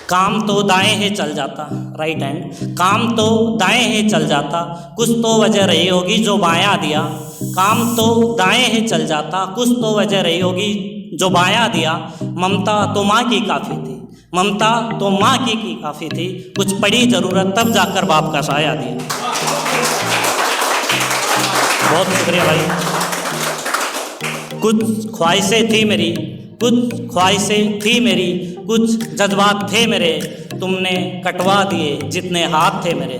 काम तो दाएं है चल जाता, राइट हैंड, काम तो दाएं है चल जाता, कुछ तो वजह रही होगी जो बायां दिया। काम तो दाएं है चल जाता, कुछ तो वजह रही होगी जो बायां दिया। ममता तो माँ की काफ़ी थी, ममता तो माँ की काफ़ी थी, कुछ पड़ी ज़रूरत तब जाकर बाप का साया दिया। बहुत शुक्रिया भाई। कुछ ख्वाहिशें थी मेरी, कुछ ख्वाहिशें थी मेरी, कुछ जज्बात थे मेरे, तुमने कटवा दिए जितने हाथ थे मेरे।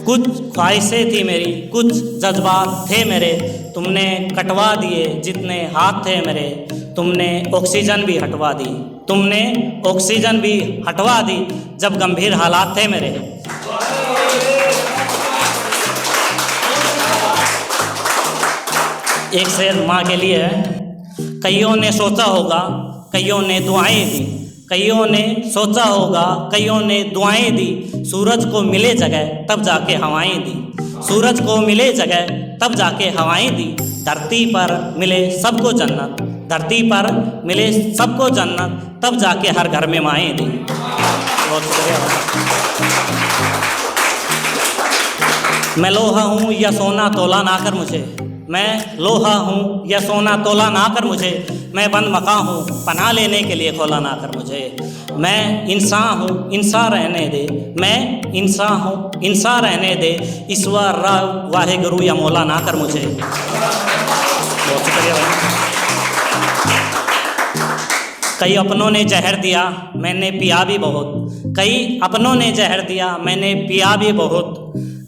कुछ ख्वाहिशें थी मेरी, कुछ जज्बात थे मेरे, तुमने कटवा दिए जितने हाथ थे मेरे। तुमने ऑक्सीजन भी हटवा दी, तुमने ऑक्सीजन भी हटवा दी जब गंभीर हालात थे मेरे। एक शेर माँ के लिए है। कईयों ने सोचा होगा, कईयों ने दुआएं दी, कईयों ने सोचा होगा, कईयों ने दुआएं दी, सूरज को मिले जगह तब जाके हवाएं दी, सूरज को मिले जगह तब जाके हवाएं दी। धरती पर मिले सबको जन्नत, धरती पर मिले सबको जन्नत, तब जाके हर घर में माएँ दी। बहुत शुक्रिया। मैं लोहा हूँ या सोना तोला ना कर मुझे, मैं लोहा हूँ या सोना तोला ना कर मुझे, मैं बंद मकान हूँ पनाह लेने के लिए खोला ना कर मुझे। मैं इंसान हूँ इंसान रहने दे, मैं इंसान हूँ इंसान रहने दे, ईश्वर वाहे गुरु या मौला ना कर मुझे। बहुत शुक्रिया भाई। कई अपनों ने जहर दिया मैंने पिया भी बहुत, कई अपनों ने जहर दिया मैंने पिया भी बहुत।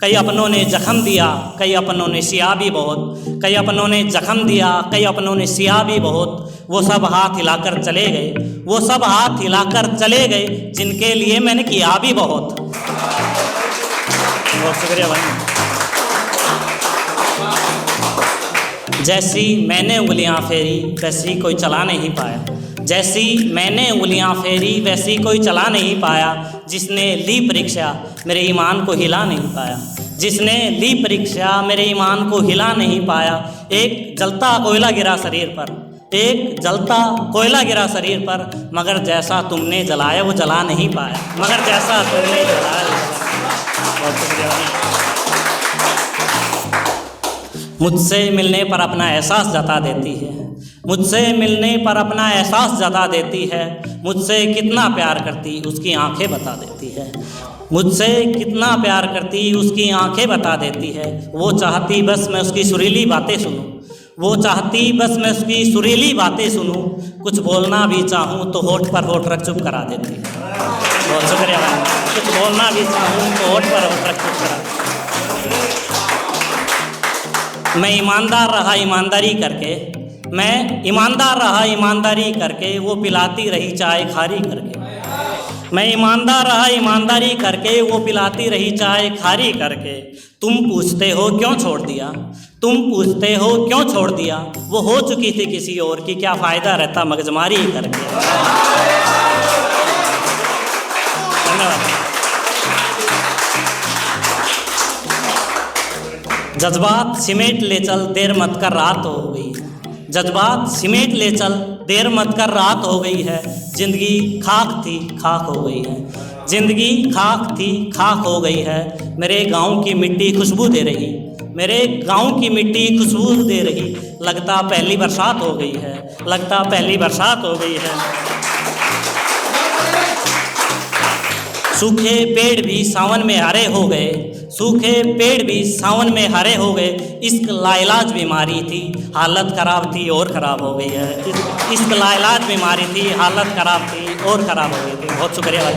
कई अपनों ने जख्म दिया, कई अपनों ने सिया भी बहुत, कई अपनों ने जख्म दिया, कई अपनों ने सिया भी बहुत। वो सब हाथ हिलाकर चले गए, वो सब हाथ हिलाकर चले गए, जिनके लिए मैंने किया भी बहुत। बहुत शुक्रिया भाई। जैसी मैंने उंगलियां फेरी वैसी कोई चला नहीं पाया, जैसी मैंने उंगलियां फेरी वैसी कोई चला नहीं पाया। जिसने ली परीक्षा मेरे ईमान को हिला नहीं पाया, जिसने ली परीक्षा मेरे ईमान को हिला नहीं पाया। एक जलता कोयला गिरा शरीर पर, एक जलता कोयला गिरा शरीर पर, मगर जैसा तुमने जलाया वो जला नहीं पाया, मगर जैसा तुमने जलाया। बहुत शुक्रिया। मुझसे मिलने पर अपना एहसास जता देती है, मुझसे मिलने पर अपना एहसास जता देती है। मुझसे कितना प्यार करती उसकी आंखें बता देती है, मुझसे कितना प्यार करती उसकी आंखें बता देती है। वो चाहती बस मैं उसकी सुरीली बातें सुनूं, वो चाहती बस मैं उसकी सुरीली बातें सुनूं। कुछ बोलना भी चाहूँ तो होठ पर होठ रख चुप करा देती है। बहुत शुक्रिया भाई। कुछ बोलना भी चाहूँ तो होठ पर होठ रख चुप करा। मैं ईमानदार रहा ईमानदारी करके, मैं ईमानदार रहा ईमानदारी करके, वो पिलाती रही चाय खारी करके। मैं ईमानदार रहा ईमानदारी करके, वो पिलाती रही चाय खारी करके। तुम पूछते हो क्यों छोड़ दिया, तुम पूछते हो क्यों छोड़ दिया, वो हो चुकी थी किसी और की, क्या फ़ायदा रहता मगजमारी करके। धन्यवाद। जज्बात सिमेट ले चल देर मत कर रात हो गई, जज्बात सिमेट ले चल देर मत कर रात हो गई है। जिंदगी खाक थी खाक हो गई है, जिंदगी खाक थी खाक हो गई है। मेरे गांव की मिट्टी खुशबू दे रही, मेरे गांव की मिट्टी खुशबू दे रही। लगता पहली बरसात हो गई है, लगता पहली बरसात हो गई है। सूखे पेड़ भी सावन में हरे हो गए, सूखे पेड़ भी सावन में हरे हो गए। इश्क लाइलाज बीमारी थी हालत ख़राब थी और ख़राब हो गई है, इश्क लाइलाज बीमारी थी हालत ख़राब थी और ख़राब हो गई थी। बहुत शुक्रिया भाई।